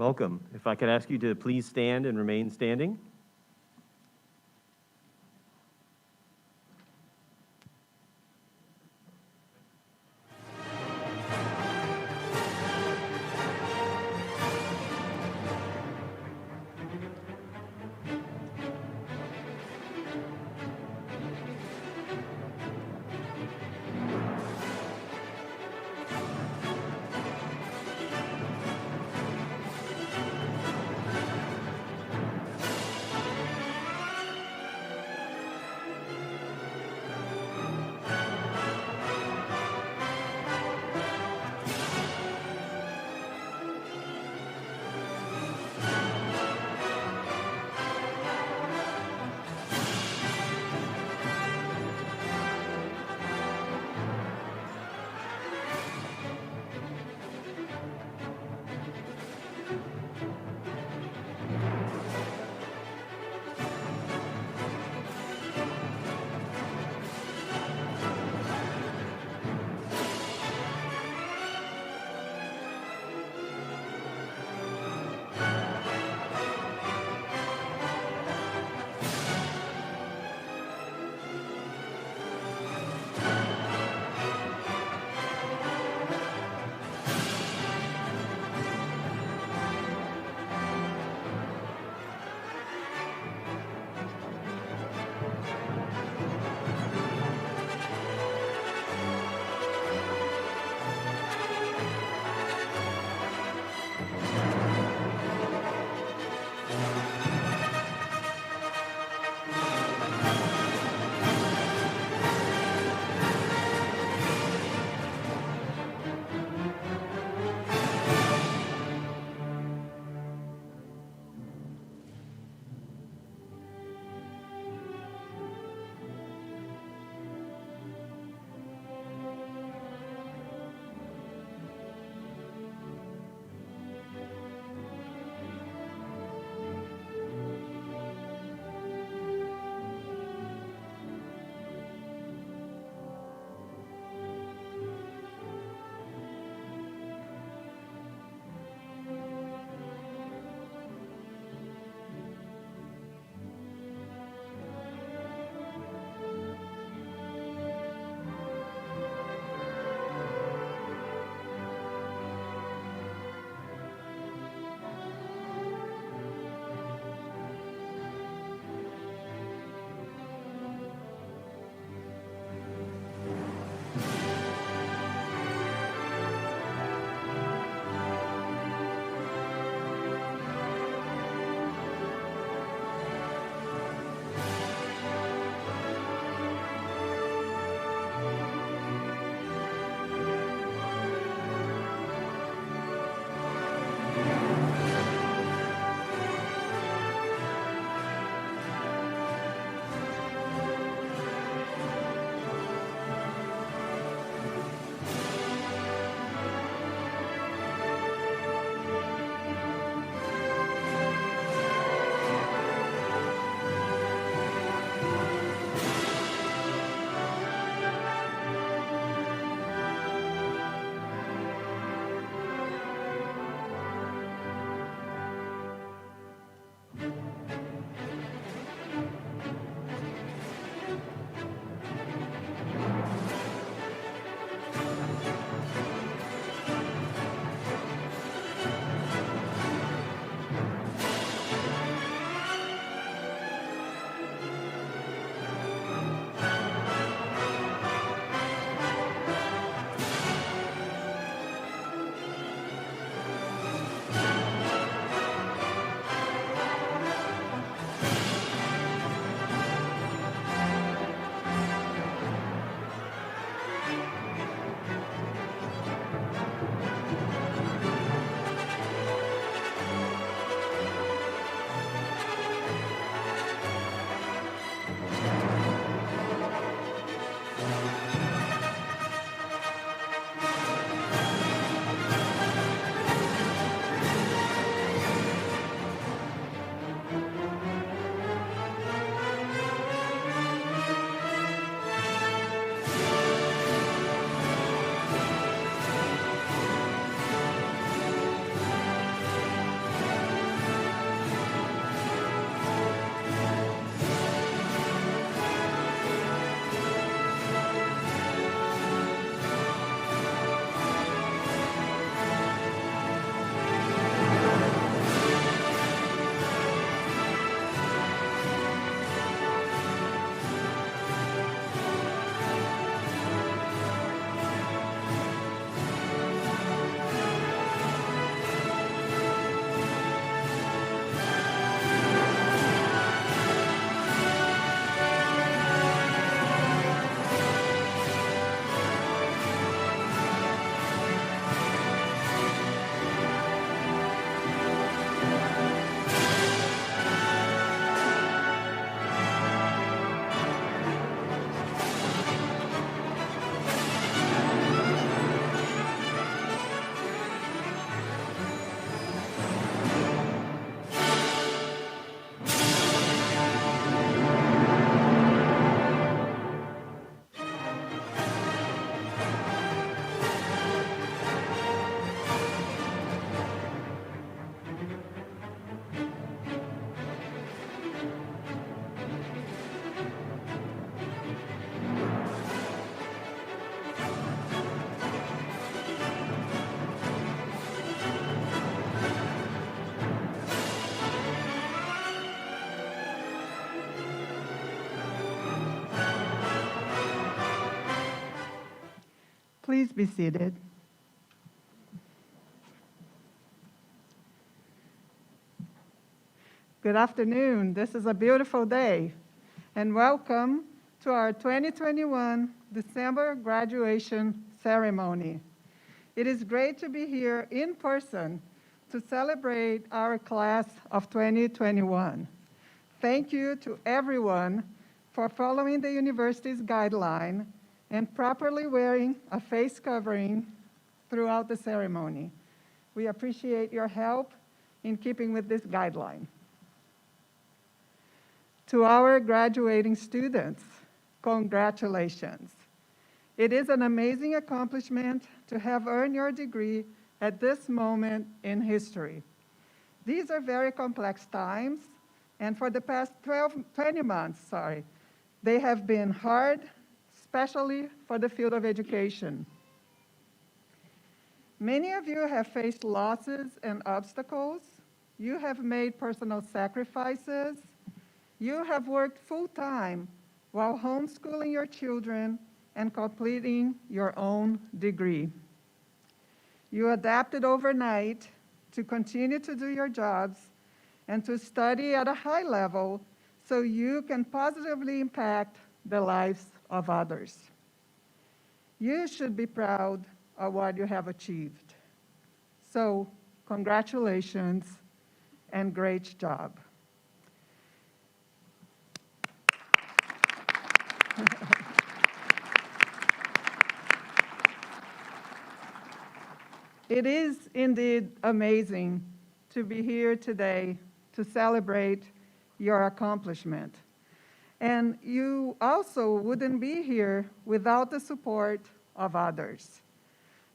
Welcome. If I could ask you to please stand and remain standing. Please be seated. Good afternoon. This is a beautiful day, and welcome to our 2021 December graduation ceremony. It is great to be here in person to celebrate our class of 2021. Thank you to everyone for following the university's guideline and properly wearing a face covering throughout the ceremony. We appreciate your help in keeping with this guideline. To our graduating students, congratulations. It is an amazing accomplishment to have earned your degree at this moment in history. These are very complex times, and for the past 20 months, they have been hard, especially for the field of education. Many of you have faced losses and obstacles. You have made personal sacrifices. You have worked full-time while homeschooling your children and completing your own degree. You adapted overnight to continue to do your jobs and to study at a high level so you can positively impact the lives of others. You should be proud of what you have achieved. So, congratulations and great job. It is indeed amazing to be here today to celebrate your accomplishment. And you also wouldn't be here without the support of others.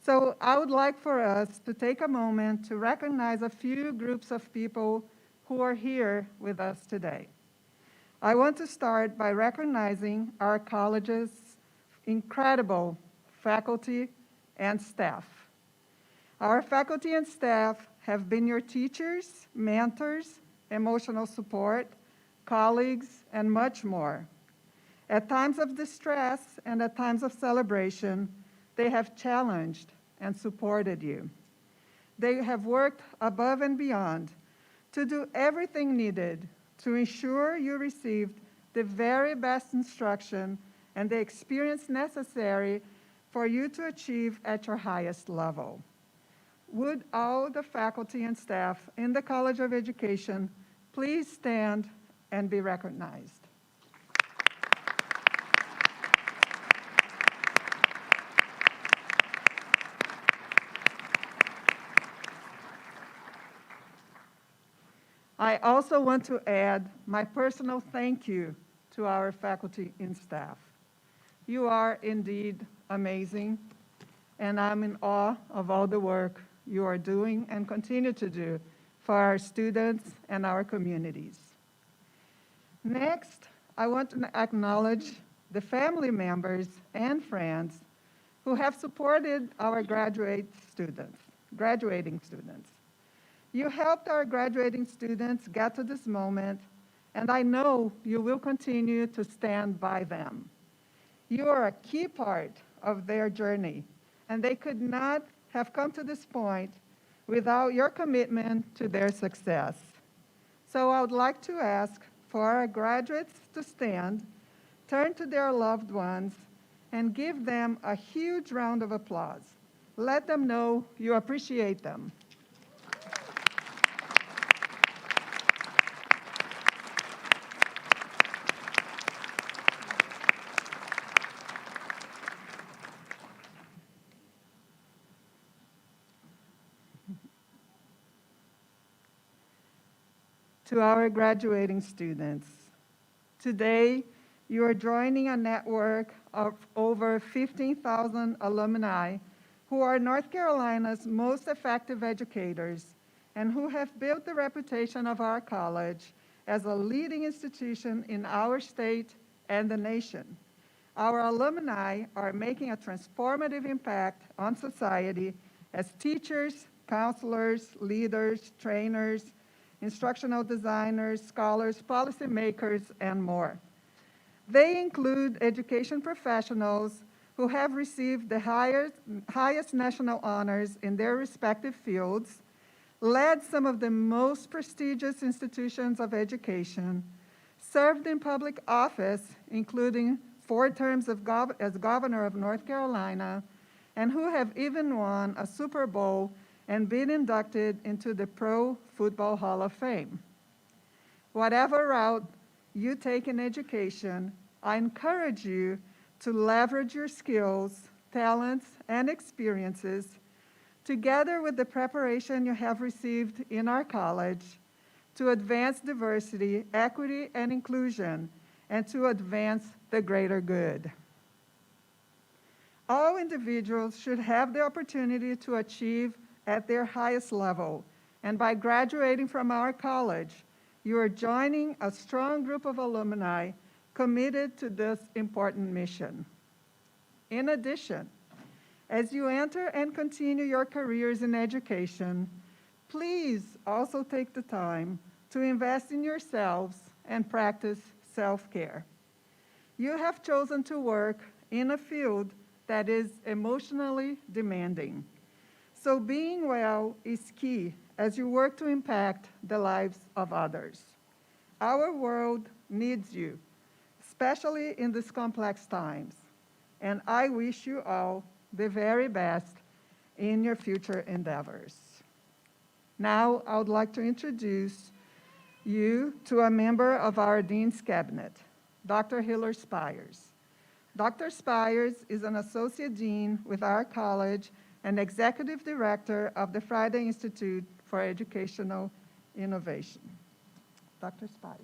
So I would like for us to take a moment to recognize a few groups of people who are here with us today. I want to start by recognizing our college's incredible faculty and staff. Our faculty and staff have been your teachers, mentors, emotional support, colleagues, and much more. At times of distress and at times of celebration, they have challenged and supported you. They have worked above and beyond to do everything needed to ensure you received the very best instruction and the experience necessary for you to achieve at your highest level. Would all the faculty and staff in the College of Education please stand and be recognized? I also want to add my personal thank you to our faculty and staff. You are indeed amazing, and I'm in awe of all the work you are doing and continue to do for our students and our communities. Next, I want to acknowledge the family members and friends who have supported our graduating students. You helped our graduating students get to this moment, and I know you will continue to stand by them. You are a key part of their journey, and they could not have come to this point without your commitment to their success. So I would like to ask for our graduates to stand, turn to their loved ones, and give them a huge round of applause. Let them know you appreciate them. To our graduating students, today you are joining a network of over 15,000 alumni who are North Carolina's most effective educators and who have built the reputation of our college as a leading institution in our state and the nation. Our alumni are making a transformative impact on society as teachers, counselors, leaders, trainers, instructional designers, scholars, policymakers, and more. They include education professionals who have received the highest national honors in their respective fields, led some of the most prestigious institutions of education, served in public office, including 4 terms as governor of North Carolina, and who have even won a Super Bowl and been inducted into the Pro Football Hall of Fame. Whatever route you take in education, I encourage you to leverage your skills, talents, and experiences together with the preparation you have received in our college to advance diversity, equity, and inclusion, and to advance the greater good. All individuals should have the opportunity to achieve at their highest level, and by graduating from our college, you are joining a strong group of alumni committed to this important mission. In addition, as you enter and continue your careers in education, please also take the time to invest in yourselves and practice self-care. You have chosen to work in a field that is emotionally demanding. So being well is key as you work to impact the lives of others. Our world needs you, especially in these complex times, and I wish you all the very best in your future endeavors. Now, I would like to introduce you to a member of our Dean's Cabinet, Dr. Hiller Spires. Dr. Spires is an Associate Dean with our college and Executive Director of the Friday Institute for Educational Innovation. Dr. Spires.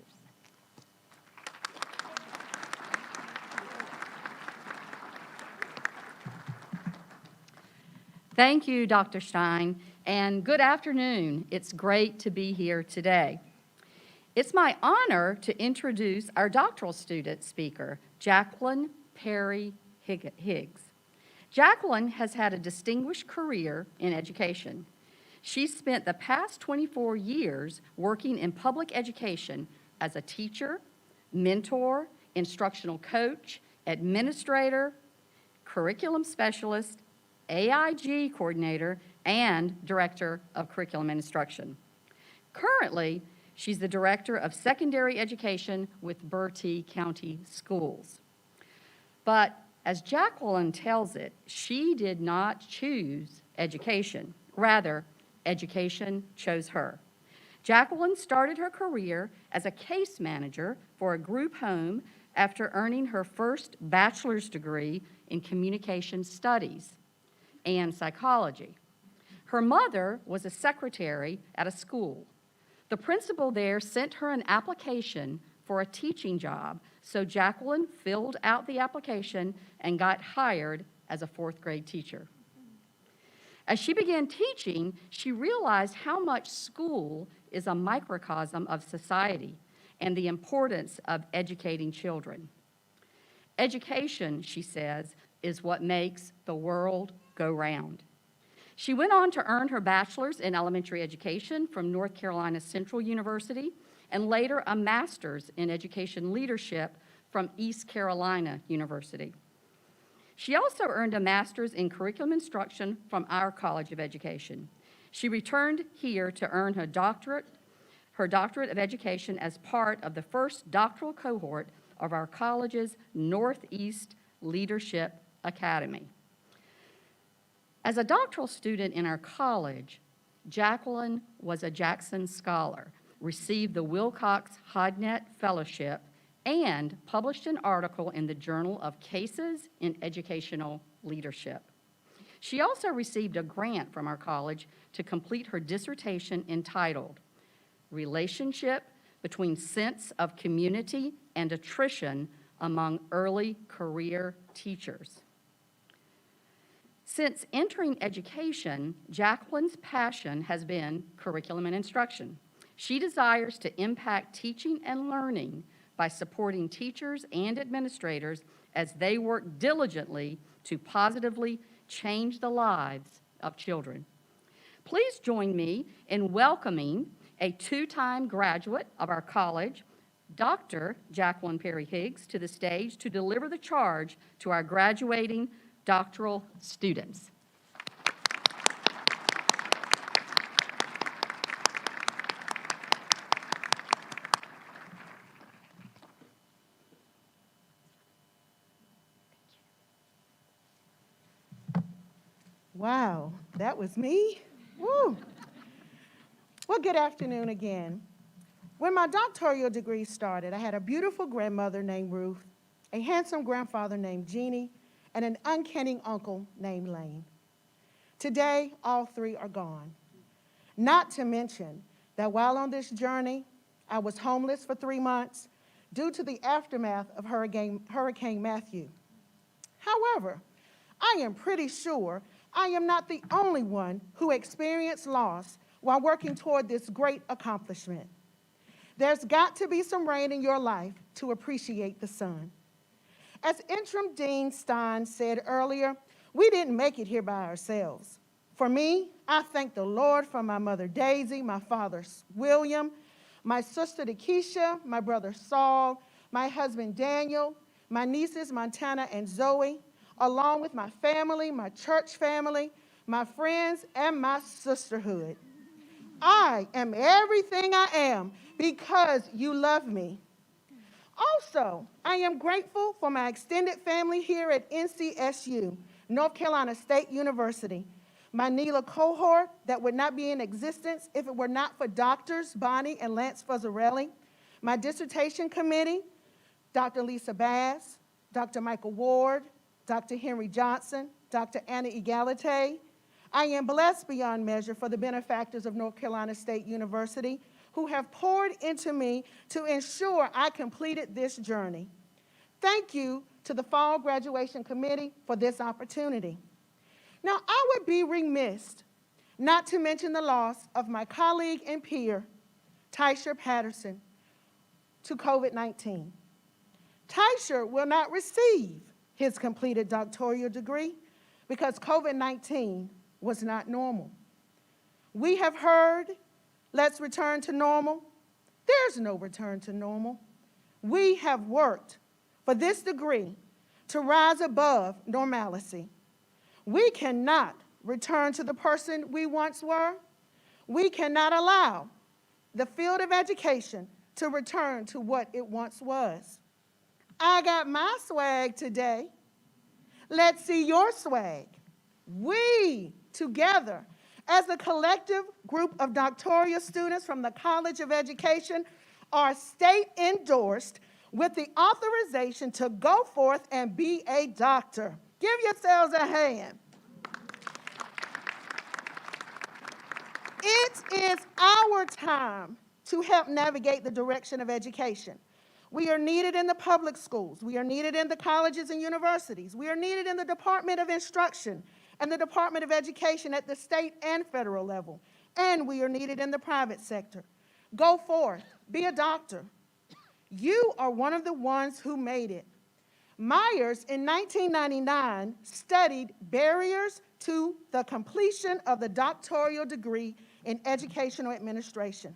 Thank you, Dr. Stein, and good afternoon. It's great to be here today. It's my honor to introduce our doctoral student speaker, Jacqueline Perry Higgs. Jacqueline has had a distinguished career in education. She spent the past 24 years working in public education as a teacher, mentor, instructional coach, administrator, curriculum specialist, AIG coordinator, and director of curriculum and instruction. Currently, she's the director of secondary education with Bertie County Schools. But as Jacqueline tells it, she did not choose education. Rather, education chose her. Jacqueline started her career as a case manager for a group home after earning her first bachelor's degree in communication studies and psychology. Her mother was a secretary at a school. The principal there sent her an application for a teaching job, so Jacqueline filled out the application and got hired as a 4th grade teacher. As she began teaching, she realized how much school is a microcosm of society and the importance of educating children. Education, she says, is what makes the world go round. She went on to earn her bachelor's in elementary education from North Carolina Central University and later a master's in education leadership from East Carolina University. She also earned a master's in curriculum instruction from our College of Education. She returned here to earn her doctorate of education as part of the first doctoral cohort of our college's Northeast Leadership Academy. As a doctoral student in our college, Jacqueline was a Jackson Scholar, received the Wilcox Hodnett Fellowship, and published an article in the Journal of Cases in Educational Leadership. She also received a grant from our college to complete her dissertation entitled Relationship Between Sense of Community and Attrition Among Early Career Teachers. Since entering education, Jacqueline's passion has been curriculum and instruction. She desires to impact teaching and learning by supporting teachers and administrators as they work diligently to positively change the lives of children. Please join me in welcoming a 2-time graduate of our college, Dr. Jacqueline Perry Higgs to the stage to deliver the charge to our graduating doctoral students. Wow, that was me? Woo. Well, good afternoon again. When my doctoral degree started, I had a beautiful grandmother named Ruth, a handsome grandfather named Jeannie, and an uncanny uncle named Lane. Today, all three are gone. Not to mention that while on this journey, I was homeless for 3 months due to the aftermath of Hurricane Matthew. However, I am pretty sure I am not the only one who experienced loss while working toward this great accomplishment. There's got to be some rain in your life to appreciate the sun. As Interim Dean Stein said earlier, we didn't make it here by ourselves. For me, I thank the Lord for my mother Daisy, my father William, my sister Keisha, my brother Saul, my husband Daniel, my nieces Montana and Zoe, along with my family, my church family, my friends, and my sisterhood. I am everything I am because you love me. Also, I am grateful for my extended family here at NCSU, North Carolina State University. My NELA cohort that would not be in existence if it were not for Doctors Bonnie and Lance Fuzzarelli. My dissertation committee, Dr. Lisa Bass, Dr. Michael Ward, Dr. Henry Johnson, Dr. Anna Egalite. I am blessed beyond measure for the benefactors of North Carolina State University who have poured into me to ensure I completed this journey. Thank you to the Fall Graduation Committee for this opportunity. Now, I would be remiss not to mention the loss of my colleague and peer, Tysher Patterson, to COVID-19. Tysher will not receive his completed doctoral degree because COVID-19 was not normal. We have heard, let's return to normal. There's no return to normal. We have worked for this degree to rise above normalcy. We cannot return to the person we once were. We cannot allow the field of education to return to what it once was. I got my swag today. Let's see your swag. We, together, as a collective group of doctoral students from the College of Education, are state-endorsed with the authorization to go forth and be a doctor. Give yourselves a hand. It is our time to help navigate the direction of education. We are needed in the public schools. We are needed in the colleges and universities. We are needed in the Department of Instruction and the Department of Education at the state and federal level. And we are needed in the private sector. Go forth, be a doctor. You are one of the ones who made it. Myers, in 1999, studied barriers to the completion of the doctoral degree in educational administration.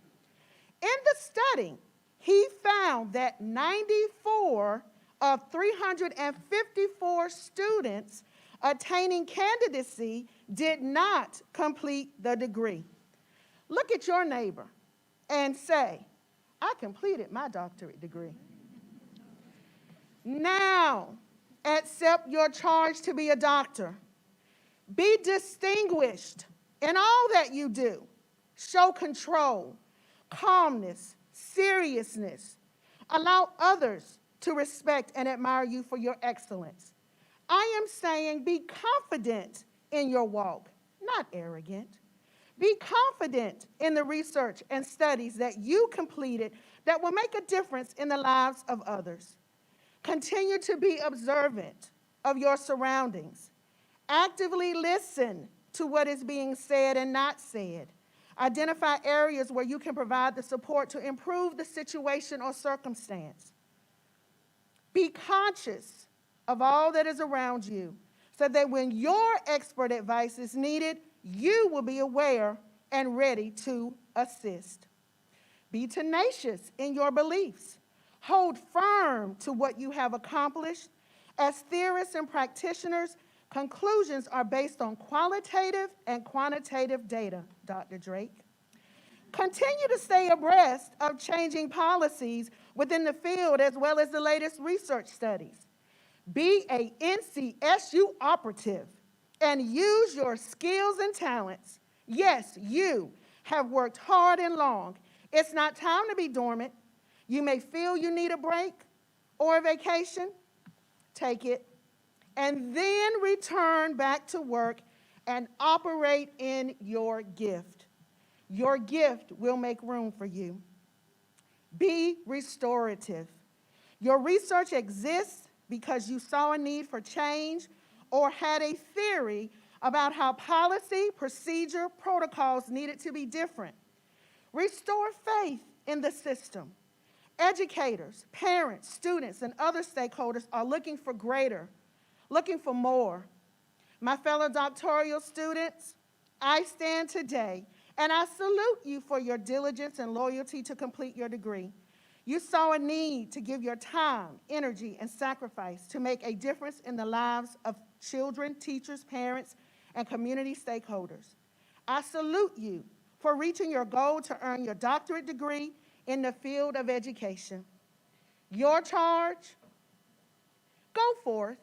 In the study, he found that 94 of 354 students attaining candidacy did not complete the degree. Look at your neighbor and say, I completed my doctorate degree. Now, accept your charge to be a doctor. Be distinguished in all that you do. Show control, calmness, seriousness. Allow others to respect and admire you for your excellence. I am saying be confident in your walk, not arrogant. Be confident in the research and studies that you completed that will make a difference in the lives of others. Continue to be observant of your surroundings. Actively listen to what is being said and not said. Identify areas where you can provide the support to improve the situation or circumstance. Be conscious of all that is around you so that when your expert advice is needed, you will be aware and ready to assist. Be tenacious in your beliefs. Hold firm to what you have accomplished. As theorists and practitioners, conclusions are based on qualitative and quantitative data, Dr. Drake. Continue to stay abreast of changing policies within the field as well as the latest research studies. Be a NCSU operative and use your skills and talents. Yes, you have worked hard and long. It's not time to be dormant. You may feel you need a break or a vacation. Take it. And then return back to work and operate in your gift. Your gift will make room for you. Be restorative. Your research exists because you saw a need for change or had a theory about how policy, procedure, protocols needed to be different. Restore faith in the system. Educators, parents, students, and other stakeholders are looking for greater, looking for more. My fellow doctoral students, I stand today and I salute you for your diligence and loyalty to complete your degree. You saw a need to give your time, energy, and sacrifice to make a difference in the lives of children, teachers, parents, and community stakeholders. I salute you for reaching your goal to earn your doctorate degree in the field of education. Your charge? Go forth,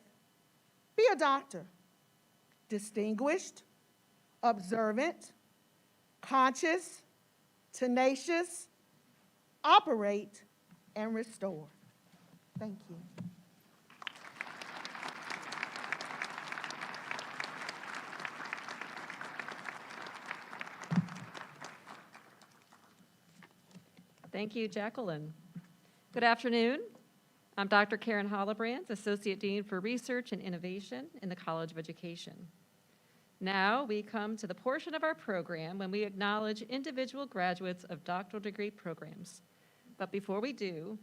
be a doctor, distinguished, observant, conscious, tenacious, operate, and restore. Thank you. Thank you, Jacqueline. Good afternoon. I'm Dr. Karen Hollebrands, Associate Dean for Research and Innovation in the College of Education. Now we come to the portion of our program when we acknowledge individual graduates of doctoral degree programs. But before we do,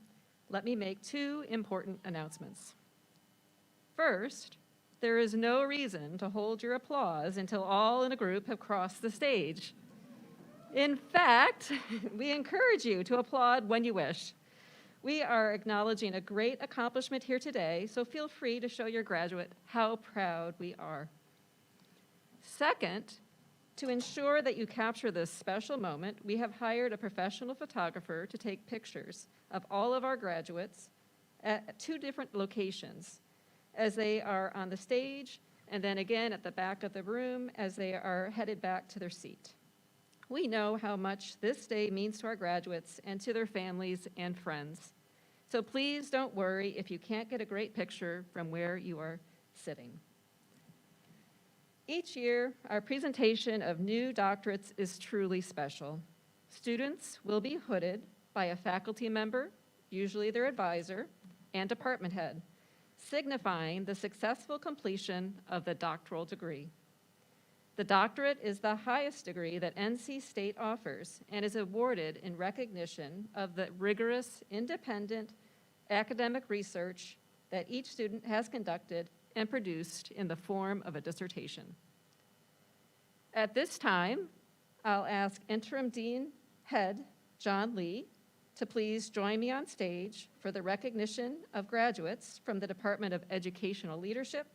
let me make two important announcements. First, there is no reason to hold your applause until all in a group have crossed the stage. In fact, we encourage you to applaud when you wish. We are acknowledging a great accomplishment here today, so feel free to show your graduate how proud we are. Second, to ensure that you capture this special moment, we have hired a professional photographer to take pictures of all of our graduates at two different locations, as they are on the stage and then again at the back of the room as they are headed back to their seat. We know how much this day means to our graduates and to their families and friends. So please don't worry if you can't get a great picture from where you are sitting. Each year, our presentation of new doctorates is truly special. Students will be hooded by a faculty member, usually their advisor, and department head, signifying the successful completion of the doctoral degree. The doctorate is the highest degree that NC State offers and is awarded in recognition of the rigorous, independent academic research that each student has conducted and produced in the form of a dissertation. At this time, I'll ask Interim Dean Head John Lee to please join me on stage for the recognition of graduates from the Department of Educational Leadership,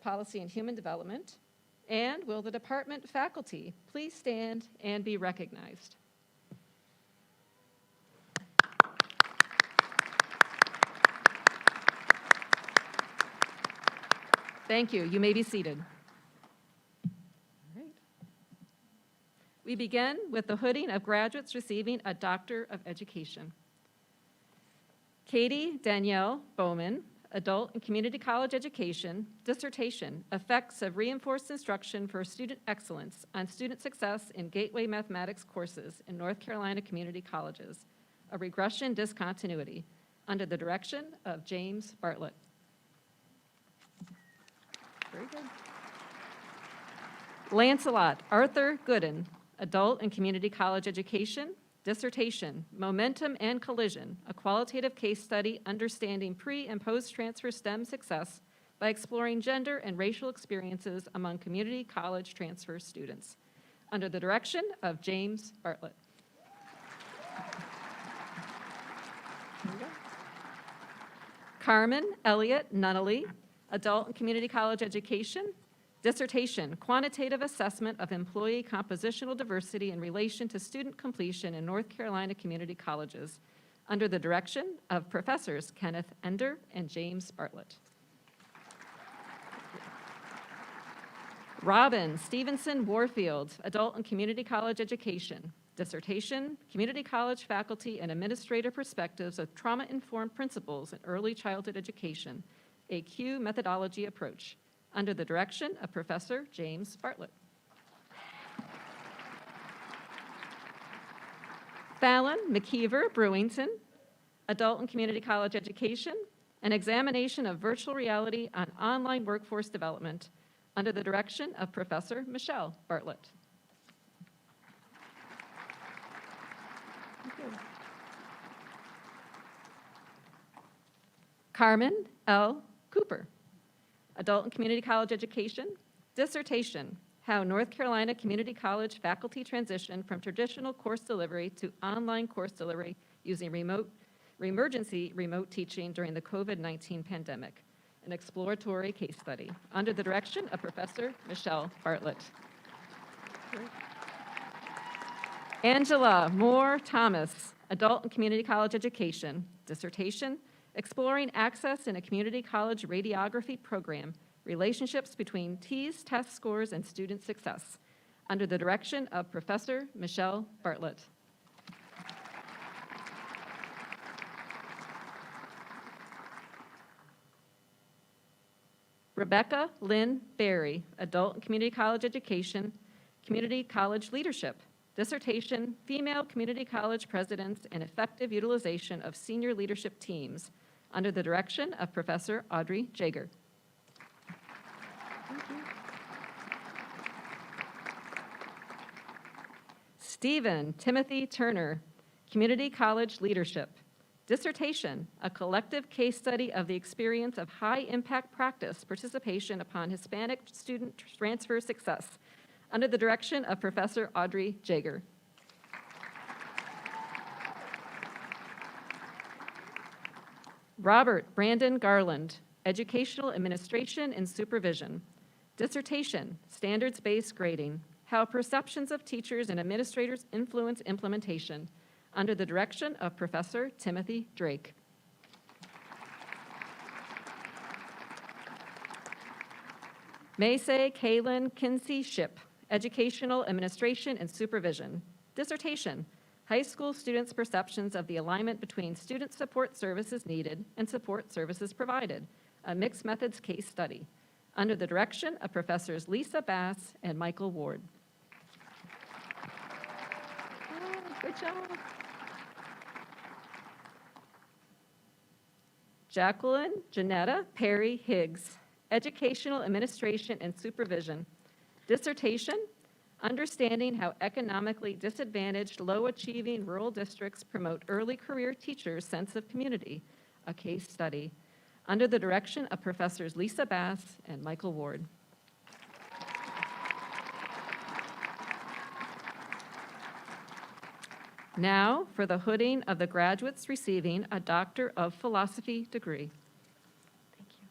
Policy, and Human Development. And will the department faculty please stand and be recognized? Thank you. You may be seated. All right. We begin with the hooding of graduates receiving a Doctor of Education. Katie Danielle Bowman, Adult and Community College Education, dissertation, Effects of Reinforced Instruction for Student Excellence on Student Success in Gateway Mathematics Courses in North Carolina Community Colleges, a Regression Discontinuity, under the direction of James Bartlett. Very good. Lancelot Arthur Gooden, Adult and Community College Education, dissertation, Momentum and Collision, a qualitative case study understanding pre- and post-transfer STEM success by exploring gender and racial experiences among community college transfer students, under the direction of James Bartlett. Carmen Elliott Nunnally, Adult and Community College Education. Dissertation, Quantitative Assessment of Employee Compositional Diversity in Relation to Student Completion in North Carolina Community Colleges, under the direction of Professors Kenneth Ender and James Bartlett. Robin Stevenson Warfield, Adult and Community College Education. Dissertation, Community College Faculty and Administrator Perspectives of Trauma-Informed Principles in Early Childhood Education, a Q Methodology Approach, under the direction of Professor James Bartlett. Fallon McKeever Brewington, Adult and Community College Education, an examination of virtual reality on online workforce development, under the direction of Professor Michelle Bartlett. Carmen L. Cooper, Adult and Community College Education. Dissertation, How North Carolina Community College Faculty Transition from Traditional Course Delivery to Online Course Delivery using emergency remote teaching during the COVID-19 pandemic, an exploratory case study, under the direction of Professor Michelle Bartlett. Angela Moore Thomas, Adult and Community College Education. Dissertation, Exploring Access in a Community College Radiography Program, Relationships between TEAS test scores and student success, under the direction of Professor Michelle Bartlett. Rebecca Lynn Berry, Adult and Community College Education, Community College Leadership. Dissertation, Female Community College Presidents and Effective Utilization of Senior Leadership Teams, under the direction of Professor Audrey Jager. Stephen Timothy Turner, Community College Leadership. Dissertation, a collective case study of the experience of high-impact practice participation upon Hispanic student transfer success, under the direction of Professor Audrey Jager. Robert Brandon Garland, Educational Administration and Supervision. Dissertation, Standards-Based Grading, How Perceptions of Teachers and Administrators Influence Implementation, under the direction of Professor Timothy Drake. Maysay Kaylin Kinsey Ship, Educational Administration and Supervision. Dissertation, High School Students' Perceptions of the Alignment Between Student Support Services Needed and Support Services Provided, a Mixed Methods Case Study, under the direction of Professors Lisa Bass and Michael Ward. Oh, good job. Jacqueline Janetta Perry Higgs, Educational Administration and Supervision. Dissertation, Understanding How Economically Disadvantaged Low-Achieving Rural Districts Promote Early Career Teachers' Sense of Community, a Case Study, under the direction of Professors Lisa Bass and Michael Ward. Now for the hooding of the graduates receiving a Doctor of Philosophy degree. Thank you.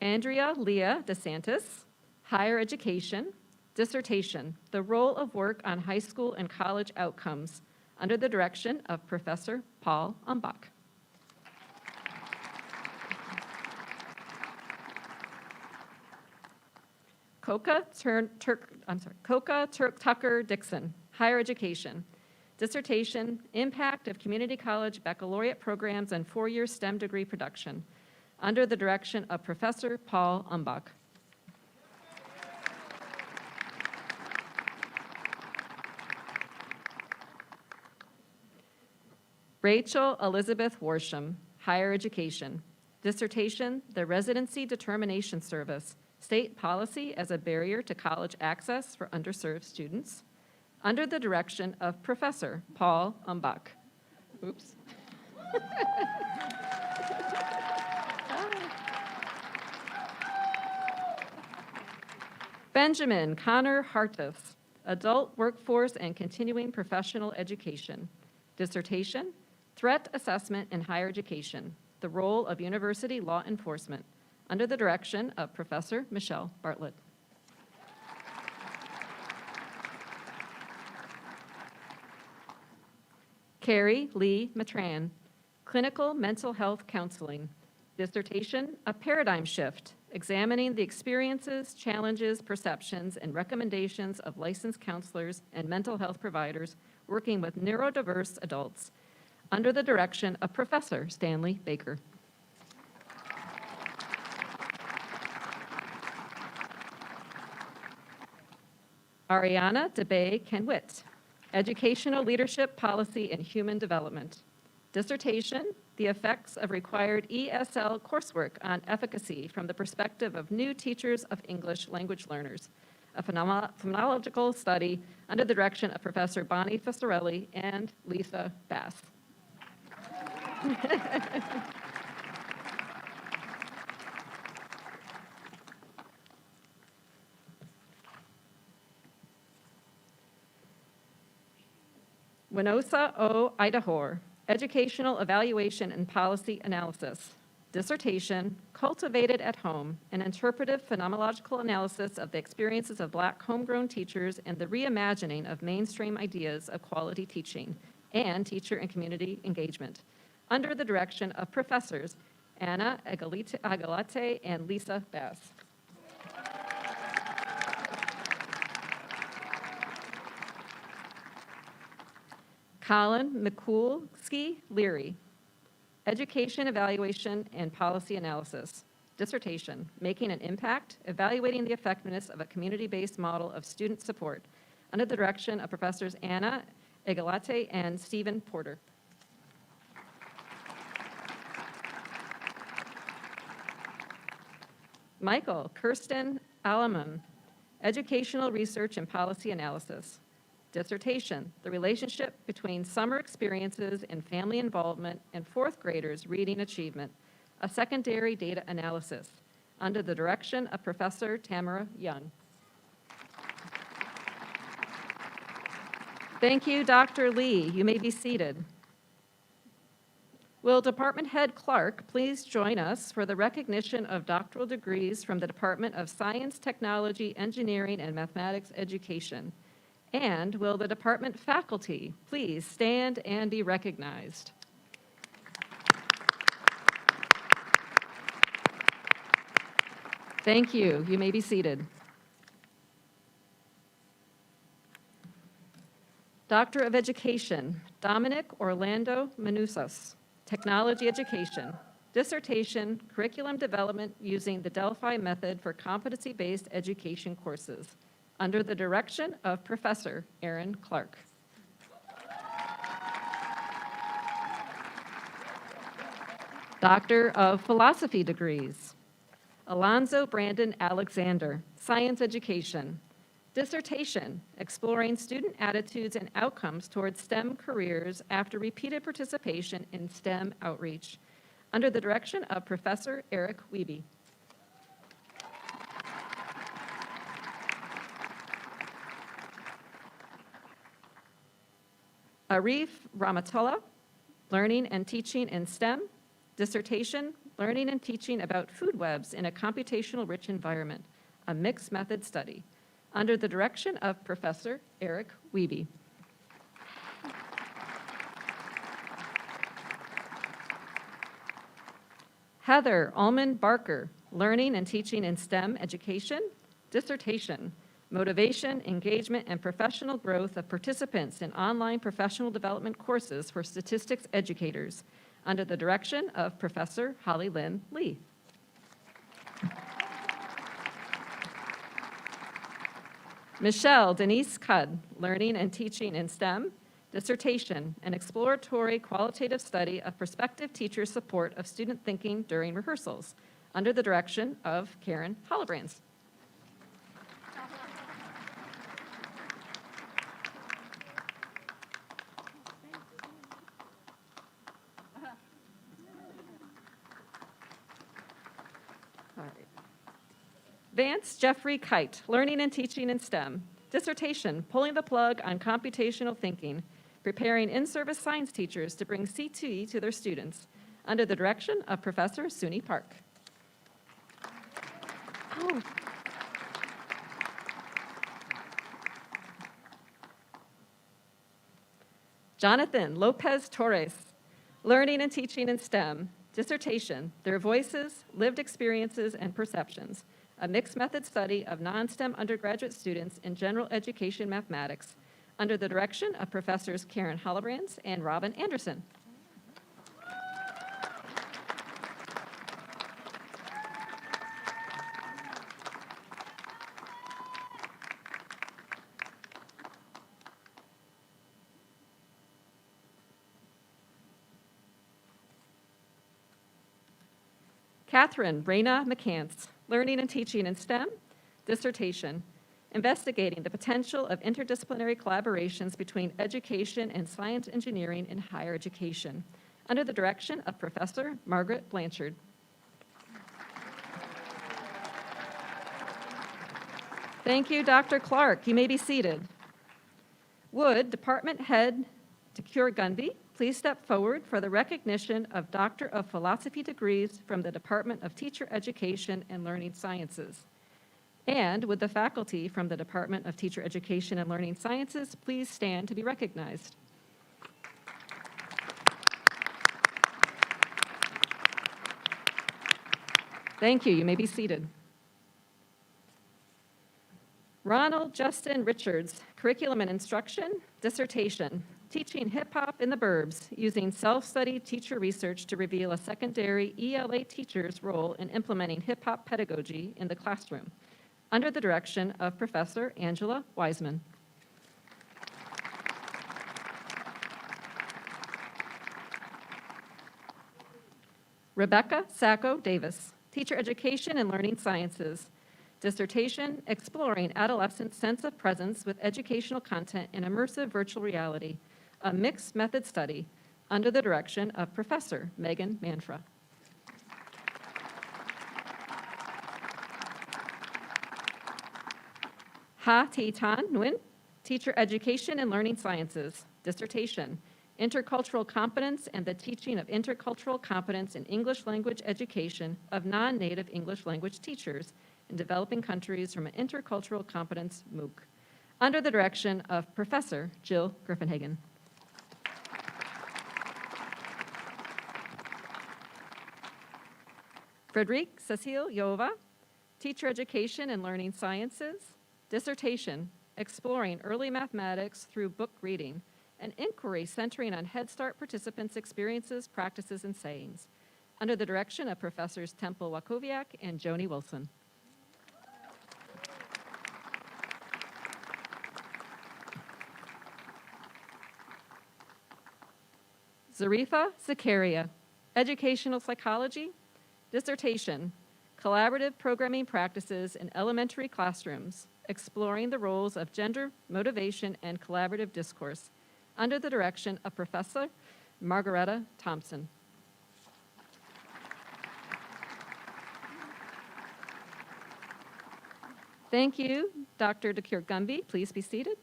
Andrea Leah DeSantis, Higher Education. Dissertation, The Role of Work on High School and College Outcomes, under the direction of Professor Paul Umbach. Coca Tucker Dixon, Higher Education. Dissertation, Impact of Community College Baccalaureate Programs and Four-Year STEM Degree Production, under the direction of Professor Paul Umbach. Rachel Elizabeth Worsham, Higher Education. Dissertation, The Residency Determination Service, State Policy as a Barrier to College Access for Underserved Students, under the direction of Professor Paul Umbach. Oops. Benjamin Connor Hartis, Adult Workforce and Continuing Professional Education. Dissertation, Threat Assessment in Higher Education, the Role of University Law Enforcement, under the direction of Professor Michelle Bartlett. Carrie Lee Matran, Clinical Mental Health Counseling, dissertation, A Paradigm Shift, examining the experiences, challenges, perceptions, and recommendations of licensed counselors and mental health providers working with neurodiverse adults, under the direction of Professor Stanley Baker. Ariana DeBay Kenwit, Educational Leadership Policy and Human Development, dissertation, The Effects of Required ESL Coursework on Efficacy from the Perspective of New Teachers of English Language Learners, a phenomenological study under the direction of Professor Bonnie Fisarelli and Lisa Bass. Winosa O. Idahor, Educational Evaluation and Policy Analysis, dissertation, Cultivated at Home, an interpretive phenomenological analysis of the experiences of Black homegrown teachers and the reimagining of mainstream ideas of quality teaching and teacher and community engagement, under the direction of Professors Anna Agalate and Lisa Bass. Colin Mikulski Leary, Education Evaluation and Policy Analysis, dissertation, Making an Impact, Evaluating the Effectiveness of a Community-Based Model of Student Support, under the direction of Professors Anna Agalate and Stephen Porter. Michael Kirsten Alaman, Educational Research and Policy Analysis, dissertation, The Relationship Between Summer Experiences and Family Involvement in Fourth Graders' Reading Achievement, a Secondary Data Analysis, under the direction of Professor Tamara Young. Thank you, Dr. Lee. You may be seated. Will Department Head Clark please join us for the recognition of doctoral degrees from the Department of Science, Technology, Engineering, and Mathematics Education? And will the department faculty please stand and be recognized? Thank you. You may be seated. Doctor of Education, Dominic Orlando Manusas, Technology Education, dissertation, Curriculum Development using the Delphi Method for Competency-Based Education Courses, under the direction of Professor Aaron Clark. Doctor of Philosophy degrees, Alonzo Brandon Alexander, Science Education, dissertation, exploring student attitudes and outcomes towards STEM careers after repeated participation in STEM outreach, under the direction of Professor Eric Wiebe. Arif Ramatullah, Learning and Teaching in STEM, dissertation, Learning and Teaching about Food Webs in a Computational Rich Environment, a Mixed Method Study, under the direction of Professor Eric Wiebe. Heather Ullman Barker, Learning and Teaching in STEM Education, dissertation, Motivation, Engagement, and Professional Growth of Participants in Online Professional Development Courses for Statistics Educators, under the direction of Professor Holly Lynn Lee. Michelle Denise Cudd, Learning and Teaching in STEM, dissertation, an exploratory qualitative study of prospective teacher support of student thinking during rehearsals, under the direction of Karen Hollebrands. Vance Jeffrey Kite, Learning and Teaching in STEM, dissertation, Pulling the Plug on Computational Thinking, preparing in-service science teachers to bring CTE to their students, under the direction of Professor Suni Park. Oh. Jonathan Lopez Torres, Learning and Teaching in STEM, dissertation, Their Voices, Lived Experiences, and Perceptions, a mixed method study of non-STEM undergraduate students in general education mathematics, under the direction of Professors Karen Hollebrands and Robin Anderson. Catherine Reyna McCants, Learning and Teaching in STEM, dissertation, investigating the potential of interdisciplinary collaborations between education and science engineering in higher education, under the direction of Professor Margaret Blanchard. Thank you, Dr. Clark. You may be seated. Would Department Head Dacure Gunby please step forward for the recognition of Doctor of Philosophy degrees from the Department of Teacher Education and Learning Sciences? And would the faculty from the Department of Teacher Education and Learning Sciences please stand to be recognized? Thank you. You may be seated. Ronald Justin Richards, Curriculum and Instruction, dissertation, Teaching Hip-Hop in the Burbs, using self-study teacher research to reveal a secondary ELA teacher's role in implementing hip-hop pedagogy in the classroom, under the direction of Professor Angela Wiseman. Rebecca Sacco Davis, Teacher Education and Learning Sciences, dissertation, Exploring Adolescent Sense of Presence with Educational Content in Immersive Virtual Reality, a mixed method study, under the direction of Professor Megan Manfra. Ha Thi Tan Nguyen, Teacher Education and Learning Sciences, dissertation, Intercultural Competence and the Teaching of Intercultural Competence in English Language Education of Non-Native English Language Teachers in Developing Countries from an Intercultural Competence MOOC, under the direction of Professor Jill Griffinhagen. Frederique Cecile Yova, Teacher Education and Learning Sciences, dissertation, Exploring Early Mathematics Through Book Reading, an inquiry centering on Head Start participants' experiences, practices, and sayings, under the direction of Professors Temple Wakowiak and Joni Wilson. Zarifa Zakaria, Educational Psychology, dissertation, Collaborative Programming Practices in Elementary Classrooms, Exploring the Roles of Gender, Motivation, and Collaborative Discourse, under the direction of Professor Margaretta Thompson. Thank you, Dr. Dacure Gunby. Please be seated.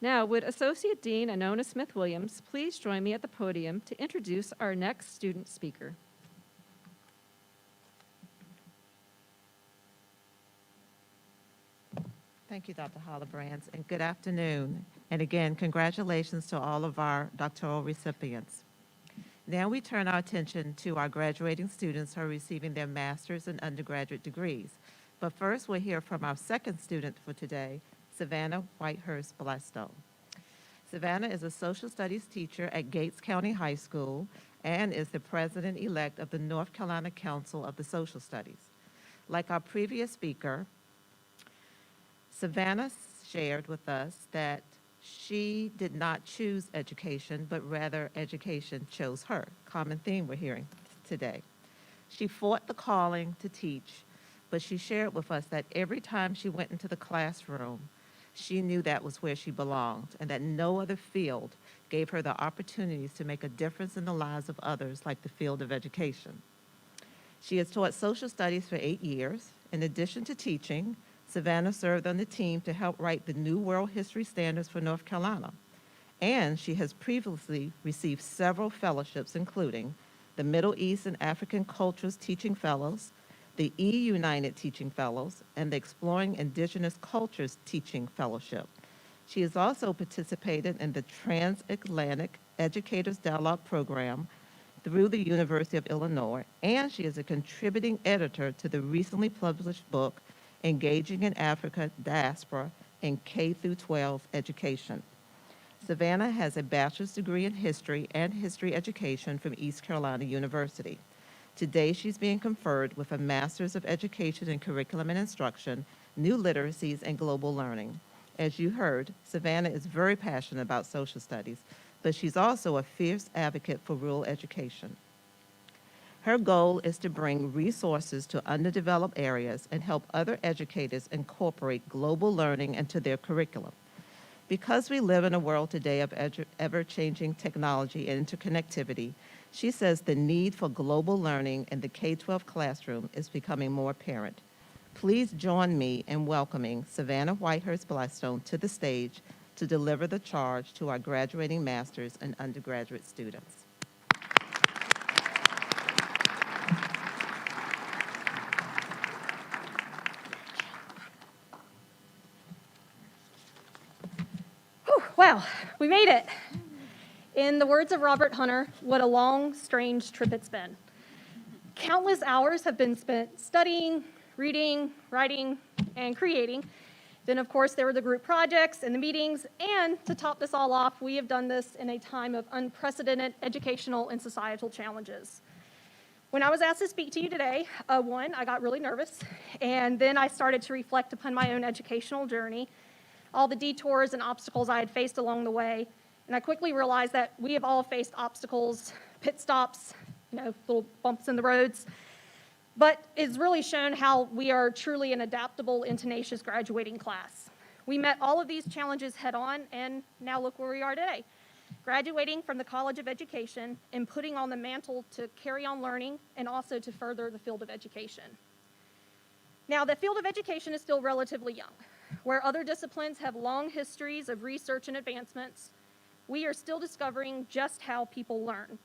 Now, would Associate Dean Anona Smith-Williams please join me at the podium to introduce our next student speaker. Thank you, Dr. Hollebrands, and good afternoon. And again, congratulations to all of our doctoral recipients. Now we turn our attention to our graduating students who are receiving their master's and undergraduate degrees. But first, we'll hear from our second student for today, Savannah Whitehurst Blasto. Savannah is a social studies teacher at Gates County High School and is the president-elect of the North Carolina Council of the Social Studies. Like our previous speaker, Savannah shared with us that she did not choose education, but rather education chose her. Common theme we're hearing today. She fought the calling to teach, but she shared with us that every time she went into the classroom, she knew that was where she belonged and that no other field gave her the opportunities to make a difference in the lives of others like the field of education. She has taught social studies for 8 years. In addition to teaching, Savannah served on the team to help write the new World History Standards for North Carolina. and she has previously received several fellowships, including the Middle East and African Cultures Teaching Fellows, the E-United Teaching Fellows, and the Exploring Indigenous Cultures Teaching Fellowship. She has also participated in the Transatlantic Educators Dialogue Program through the University of Illinois, and she is a contributing editor to the recently published book, Engaging in Africa Diaspora in K-12 Education. Savannah has a bachelor's degree in history and history education from East Carolina University. Today, she's being conferred with a Master's of Education in Curriculum and Instruction, New Literacies, and Global Learning. As you heard, Savannah is very passionate about social studies, but she's also a fierce advocate for rural education. Her goal is to bring resources to underdeveloped areas and help other educators incorporate global learning into their curriculum. Because we live in a world today of ever-changing technology and interconnectivity, she says the need for global learning in the K-12 classroom is becoming more apparent. Please join me in welcoming Savannah Whitehurst Blackstone to the stage to deliver the charge to our graduating masters and undergraduate students. Wow, we made it. In the words of Robert Hunter, what a long, strange trip it's been. Countless hours have been spent studying, reading, writing, and creating. Then, of course, there were the group projects and the meetings, and to top this all off, we have done this in a time of unprecedented educational and societal challenges. When I was asked to speak to you today, I got really nervous, and then I started to reflect upon my own educational journey, all the detours and obstacles I had faced along the way, and I quickly realized that we have all faced obstacles, pit stops, little bumps in the roads, but it's really shown how we are truly an adaptable and tenacious graduating class. We met all of these challenges head on, and now look where we are today, graduating from the College of Education and putting on the mantle to carry on learning and also to further the field of education. Now, the field of education is still relatively young. Where other disciplines have long histories of research and advancements, we are still discovering just how people learn.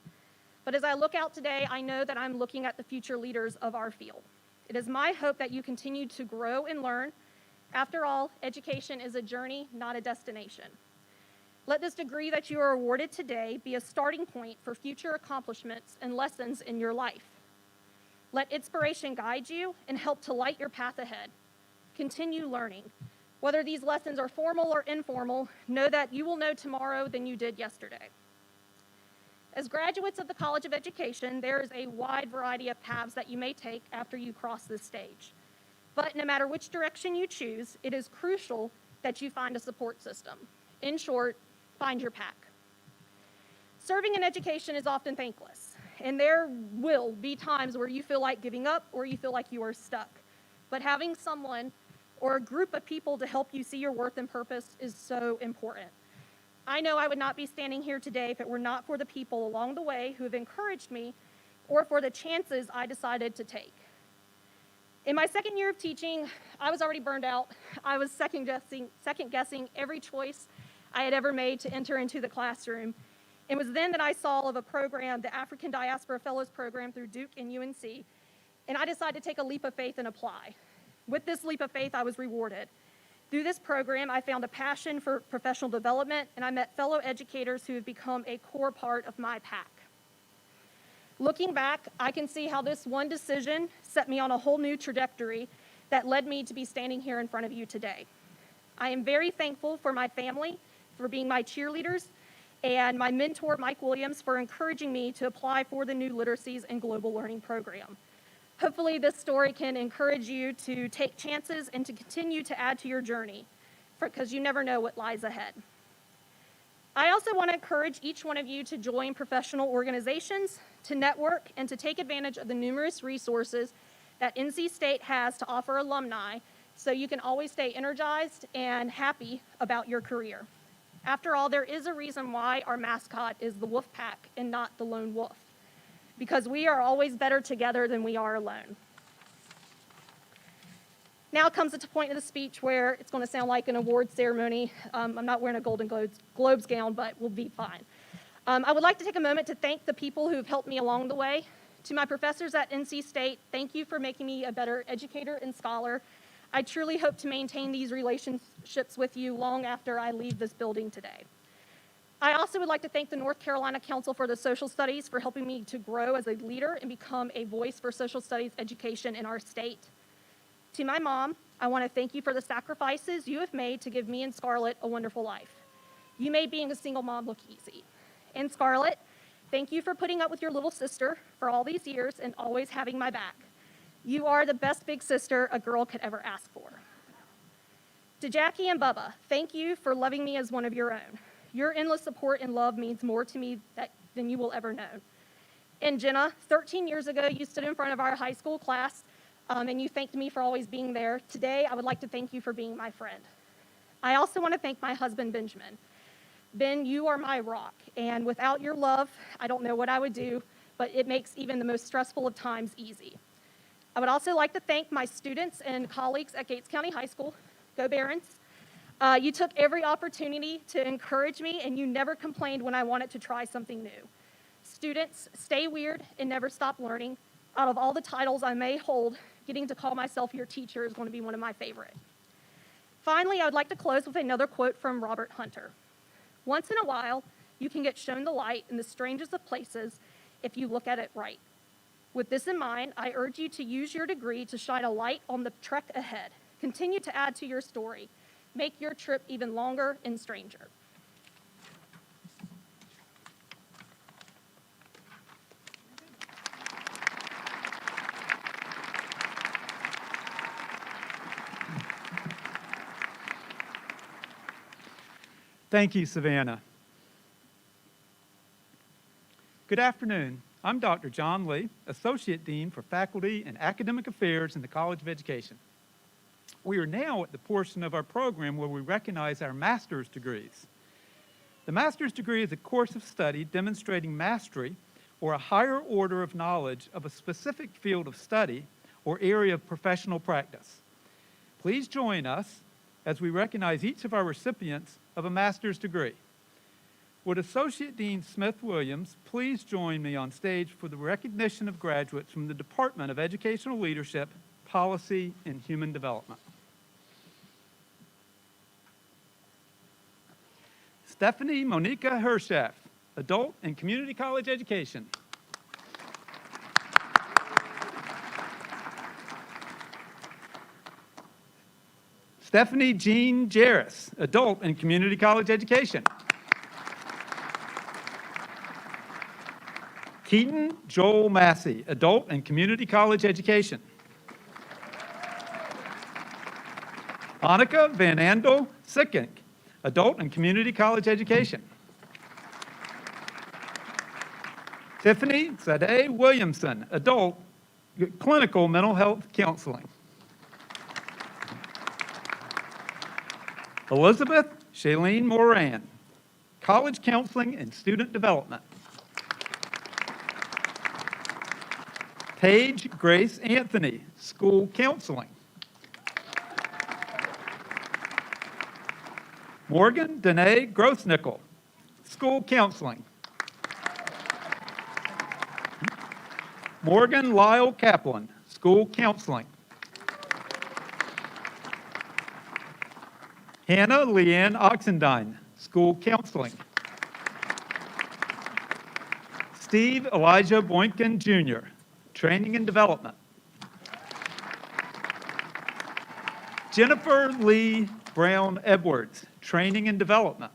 But as I look out today, I know that I'm looking at the future leaders of our field. It is my hope that you continue to grow and learn. After all, education is a journey, not a destination. Let this degree that you are awarded today be a starting point for future accomplishments and lessons in your life. Let inspiration guide you and help to light your path ahead. Continue learning. Whether these lessons are formal or informal, know that you will know tomorrow than you did yesterday. As graduates of the College of Education, there is a wide variety of paths that you may take after you cross this stage. But no matter which direction you choose, it is crucial that you find a support system. In short, find your pack. Serving in education is often thankless, and there will be times where you feel like giving up or you feel like you are stuck. But having someone or a group of people to help you see your worth and purpose is so important. I know I would not be standing here today if it were not for the people along the way who have encouraged me or for the chances I decided to take. In my second year of teaching, I was already burned out. I was second guessing every choice I had ever made to enter into the classroom. It was then that I saw of a program, the African Diaspora Fellows Program through Duke and UNC, and I decided to take a leap of faith and apply. With this leap of faith, I was rewarded. Through this program, I found a passion for professional development, and I met fellow educators who have become a core part of my pack. Looking back, I can see how this one decision set me on a whole new trajectory that led me to be standing here in front of you today. I am very thankful for my family, for being my cheerleaders, and my mentor, Mike Williams, for encouraging me to apply for the New Literacies and Global Learning Program. Hopefully this story can encourage you to take chances and to continue to add to your journey, because you never know what lies ahead. I also want to encourage each one of you to join professional organizations, to network, and to take advantage of the numerous resources that NC State has to offer alumni so you can always stay energized and happy about your career. After all, there is a reason why our mascot is the wolf pack and not the lone wolf, because we are always better together than we are alone. Now comes the point of the speech where it's going to sound like an award ceremony. I'm not wearing a Golden Globes gown, but we'll be fine. I would like to take a moment to thank the people who have helped me along the way. To my professors at NC State, thank you for making me a better educator and scholar. I truly hope to maintain these relationships with you long after I leave this building today. I also would like to thank the North Carolina Council for the Social Studies for helping me to grow as a leader and become a voice for social studies education in our state. To my mom, I want to thank you for the sacrifices you have made to give me and Scarlett a wonderful life. You made being a single mom look easy. And Scarlett, thank you for putting up with your little sister for all these years and always having my back. You are the best big sister a girl could ever ask for. To Jackie and Bubba, thank you for loving me as one of your own. Your endless support and love means more to me than you will ever know. And Jenna, 13 years ago, you stood in front of our high school class and you thanked me for always being there. Today, I would like to thank you for being my friend. I also want to thank my husband, Benjamin. Ben, you are my rock, and without your love, I don't know what I would do, but it makes even the most stressful of times easy. I would also like to thank my students and colleagues at Gates County High School. Go Barons. You took every opportunity to encourage me, and you never complained when I wanted to try something new. Students, stay weird and never stop learning. Out of all the titles I may hold, getting to call myself your teacher is going to be one of my favorite. Finally, I would like to close with another quote from Robert Hunter. Once in a while, you can get shown the light in the strangest of places if you look at it right. With this in mind, I urge you to use your degree to shine a light on the trek ahead. Continue to add to your story. Make your trip even longer and stranger. Thank you, Savannah. Good afternoon. I'm Dr. John Lee, Associate Dean for Faculty and Academic Affairs in the College of Education. We are now at the portion of our program where we recognize our master's degrees. The master's degree is a course of study demonstrating mastery or a higher order of knowledge of a specific field of study or area of professional practice. Please join us as we recognize each of our recipients of a master's degree. Would Associate Dean Smith-Williams please join me on stage for the recognition of graduates from the Department of Educational Leadership, Policy, and Human Development. Stephanie Monica Hersheff, Adult and Community College Education. Stephanie Jean Jarris, Adult and Community College Education. Keaton Joel Massey, Adult and Community College Education. Annika Van Andel Sikkink, Adult and Community College Education. Tiffany Zadeh Williamson, Adult Clinical Mental Health Counseling. Elizabeth Shailene Moran, College Counseling and Student Development. Paige Grace Anthony, School Counseling. Morgan Danae Grossnickel, School Counseling. Morgan Lyle Kaplan, School Counseling. Hannah Leanne Oxendine, School Counseling. Steve Elijah Boynton Jr., Training and Development. Jennifer Lee Brown Edwards, Training and Development.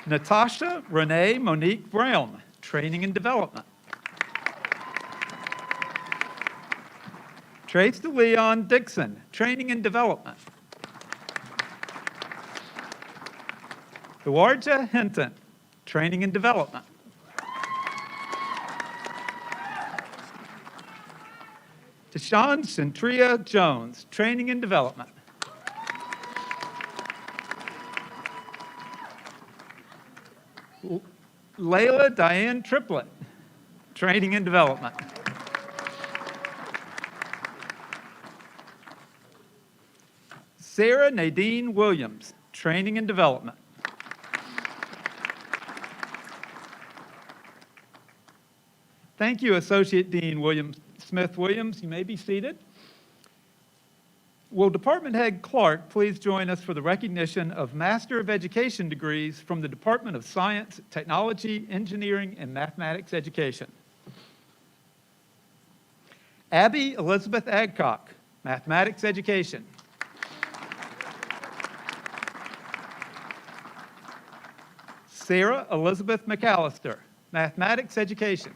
Natasha Renee Monique Brown, Training and Development. Trace DeLeon Dixon, Training and Development. Ewarja Hinton, Training and Development. Tashawn Centria Jones, Training and Development. Layla Diane Triplett, Training and Development. Sarah Nadine Williams, Training and Development. Thank you, Associate Dean Smith Williams. You may be seated. Will Department Head Clark please join us for the recognition of Master of Education degrees from the Department of Science, Technology, Engineering, and Mathematics Education. Abby Elizabeth Adcock, Mathematics Education. Sarah Elizabeth McAllister, Mathematics Education.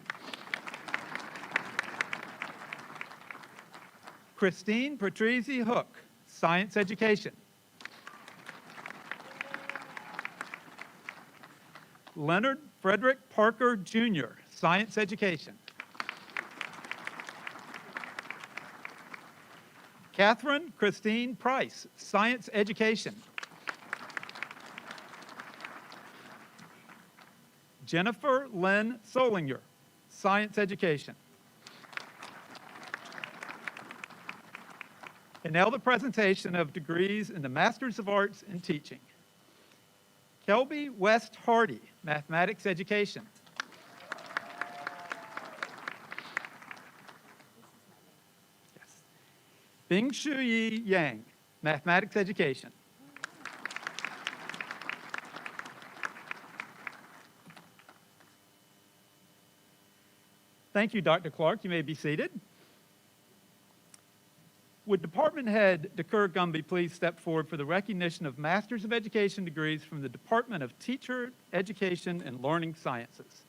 Christine Patrizzi Hook, Science Education. Leonard Frederick Parker Jr., Science Education. Catherine Christine Price, Science Education. Jennifer Lynn Solinger, Science Education. And now the presentation of degrees in the Masters of Arts in Teaching. Kelby West Hardy, Mathematics Education. Yes. Bing Shuyi Yang, Mathematics Education. Thank you, Dr. Clark. You may be seated. Would Department Head Dekur Gumby please step forward for the recognition of Masters of Education degrees from the Department of Teacher Education and Learning Sciences.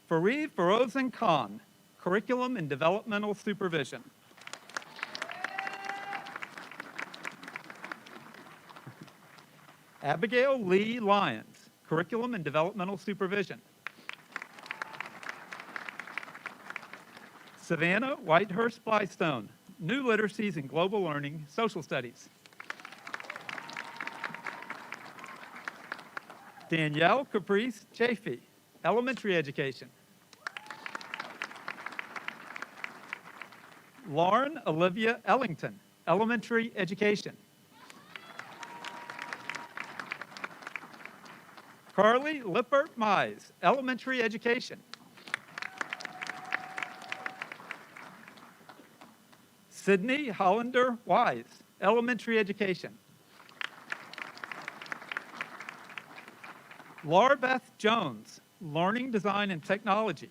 Fareed Ferozan Khan, Curriculum and Developmental Supervision. Abigail Lee Lyons, Curriculum and Developmental Supervision. Savannah Whitehurst Blystone, New Literacies in Global Learning, Social Studies. Danielle Caprice Chafee, Elementary Education. Lauren Olivia Ellington, Elementary Education. Carly Lippert Mize, Elementary Education. Sydney Hollander Wise, Elementary Education. Laura Beth Jones, Learning Design and Technology.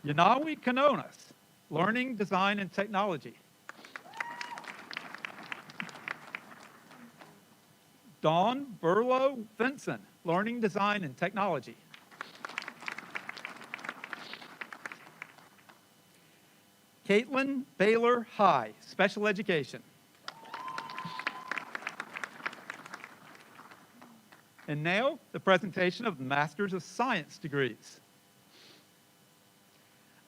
Yanawi Kanonas, Learning Design and Technology. Dawn Burlow Vinson, Learning Design and Technology. Caitlin Baylor High, Special Education. And now, the presentation of Masters of Science degrees.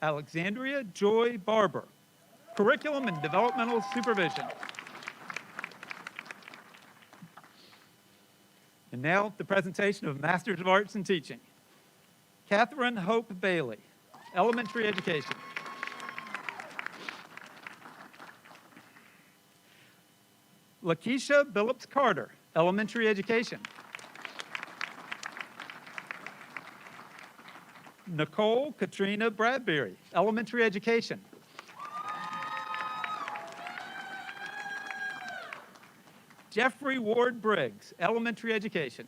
Alexandria Joy Barber, Curriculum and Developmental Supervision. And now, the presentation of Masters of Arts in Teaching. Catherine Hope Bailey, Elementary Education. Lakeisha Billups Carter, Elementary Education. Nicole Katrina Bradbury, Elementary Education. Jeffrey Ward Briggs, Elementary Education.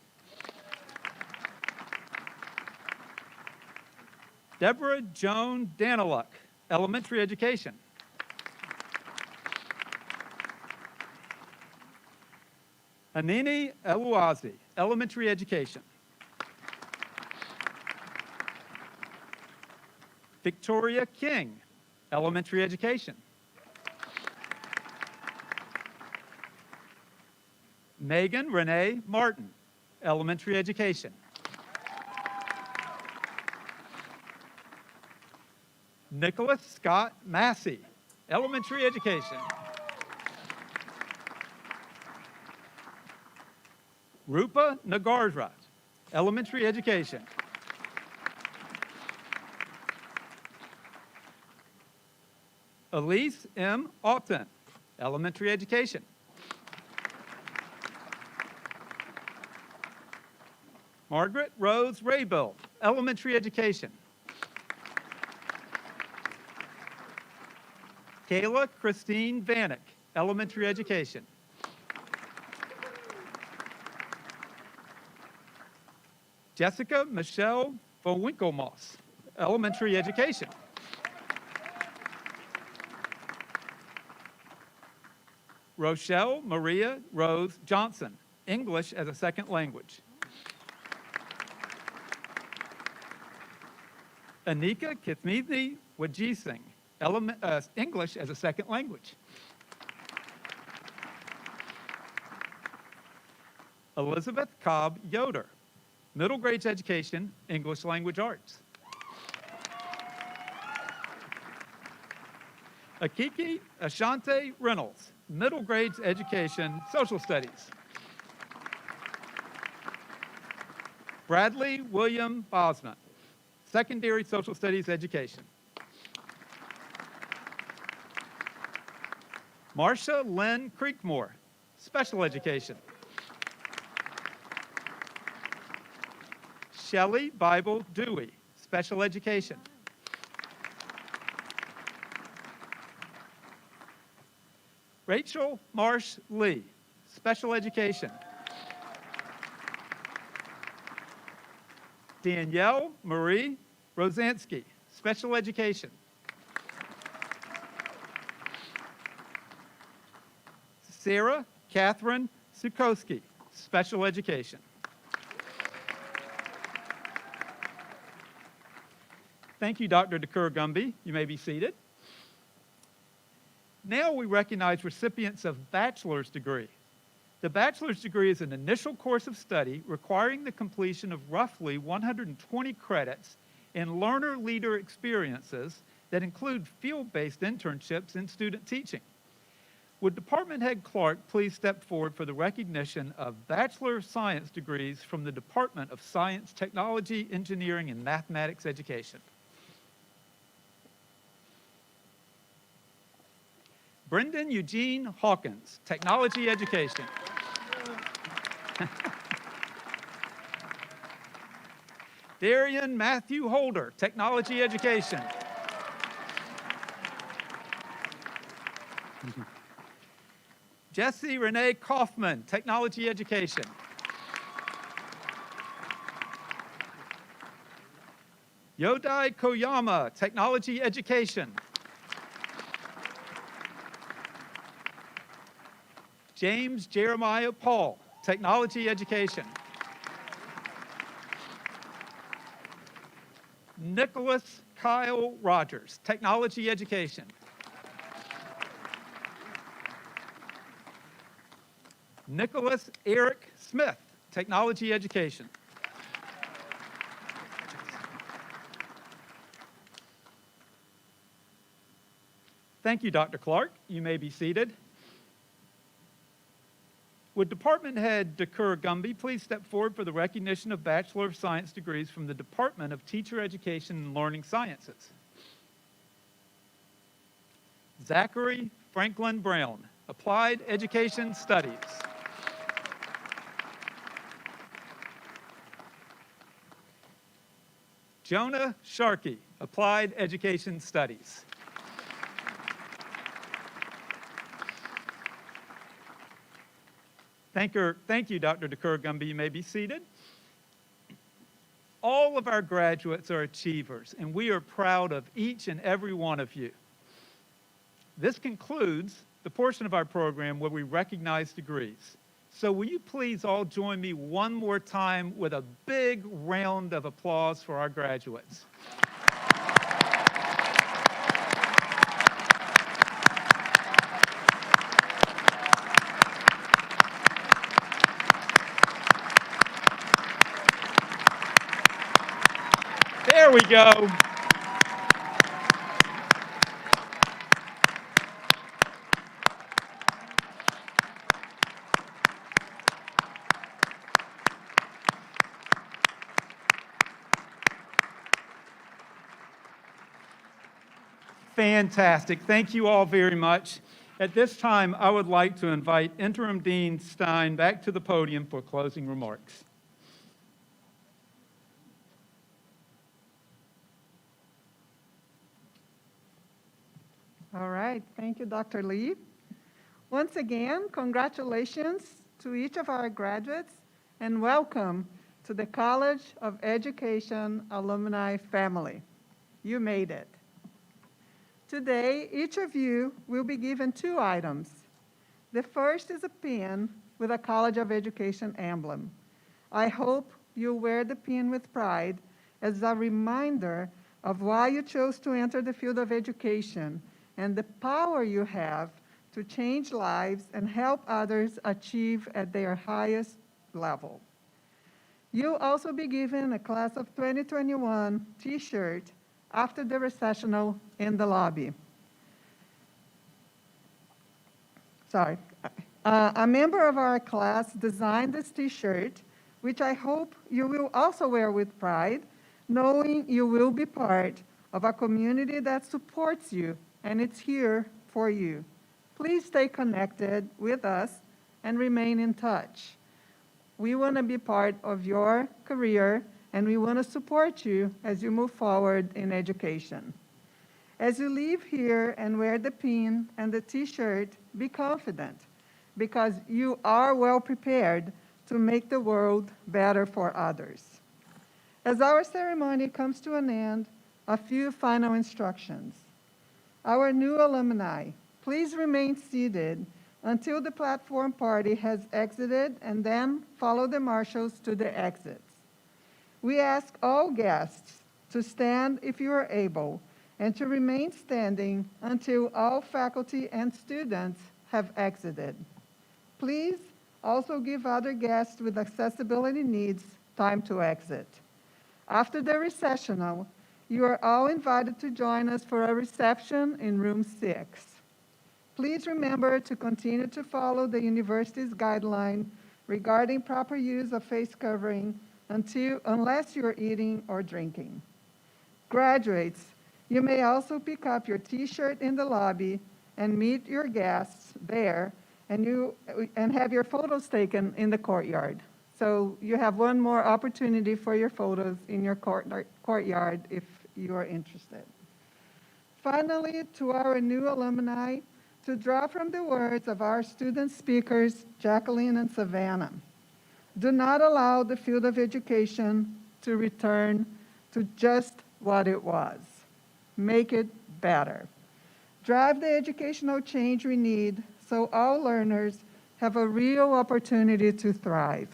Deborah Joan Daniluk, Elementary Education. Anini Eluazi, Elementary Education. Victoria King, Elementary Education. Megan Renee Martin, Elementary Education. Nicholas Scott Massey, Elementary Education. Rupa Nagarjraj, Elementary Education. Elise M. Alton, elementary education. Margaret Rose Raybill, elementary education. Kayla Christine Vanek, elementary education. Jessica Michelle von Winkelmoss, elementary education. Rochelle Maria Rose Johnson, English as a second language. Anika Kithmithi Wajising, English as a second language. Elizabeth Cobb Yoder, middle grades education, English language arts. Akiki Ashante Reynolds, middle grades education, social studies. Bradley William Bosman, secondary social studies education. Marcia Lynn Creekmore, special education. Shelley Bible Dewey, special education. Rachel Marsh Lee, special education. Danielle Marie Rosansky, special education. Sarah Catherine Sukowski, special education. Thank you, Dr. Dekur Gumby. You may be seated. Now we recognize recipients of bachelor's degree. The bachelor's degree is an initial course of study requiring the completion of roughly 120 credits in learner leader experiences that include field-based internships in student teaching. Would Department Head Clark please step forward for the recognition of Bachelor of Science degrees from the Department of Science, Technology, Engineering, and Mathematics Education. Brendan Eugene Hawkins, Technology Education. Darian Matthew Holder, Technology Education. Jesse Renee Kaufman, Technology Education. Yodai Koyama, Technology Education. James Jeremiah Paul, Technology Education. Nicholas Kyle Rogers, Technology Education. Nicholas Eric Smith, Technology Education. Thank you, Dr. Clark. You may be seated. Would Department Head Dekur Gumby please step forward for the recognition of Bachelor of Science degrees from the Department of Teacher Education and Learning Sciences? Zachary Franklin Brown, Applied Education Studies. Jonah Sharkey, Applied Education Studies. Thank you, Dr. Dekur Gumby. You may be seated. All of our graduates are achievers, and we are proud of each and every one of you. This concludes the portion of our program where we recognize degrees. So will you please all join me one more time with a big round of applause for our graduates. There we go. Fantastic. Thank you all very much. At this time, I would like to invite Interim Dean Stein back to the podium for closing remarks. All right, thank you, Dr. Lee. Once again, congratulations to each of our graduates and welcome to the College of Education alumni family. You made it. Today, each of you will be given 2 items. The first is a pin with a College of Education emblem. I hope you'll wear the pin with pride as a reminder of why you chose to enter the field of education and the power you have to change lives and help others achieve at their highest level. You'll also be given a Class of 2021 t-shirt after the recessional in the lobby. Sorry. A member of our class designed this t-shirt, which I hope you will also wear with pride, knowing you will be part of a community that supports you and it's here for you. Please stay connected with us and remain in touch. We want to be part of your career and we want to support you as you move forward in education. As you leave here and wear the pin and the t-shirt, be confident because you are well prepared to make the world better for others. As our ceremony comes to an end, a few final instructions. Our new alumni, please remain seated until the platform party has exited and then follow the marshals to the exits. We ask all guests to stand if you are able and to remain standing until all faculty and students have exited. Please also give other guests with accessibility needs time to exit. After the recessional, you are all invited to join us for a reception in room 6. Please remember to continue to follow the university's guideline regarding proper use of face covering unless you're eating or drinking. Graduates, you may also pick up your t-shirt in the lobby and meet your guests there and have your photos taken in the courtyard. So you have one more opportunity for your photos in your courtyard if you are interested. Finally, to our new alumni, to draw from the words of our student speakers, Jacqueline and Savannah, do not allow the field of education to return to just what it was. Make it better. Drive the educational change we need so all learners have a real opportunity to thrive.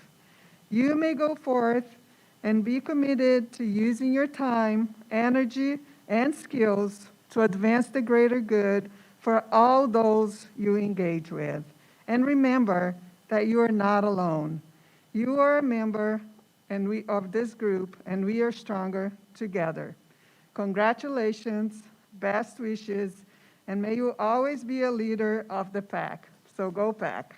You may go forth and be committed to using your time, energy, and skills to advance the greater good for all those you engage with. And remember that you are not alone. You are a member of this group, and we are stronger together. Congratulations, best wishes, and may you always be a leader of the pack. So go Pack.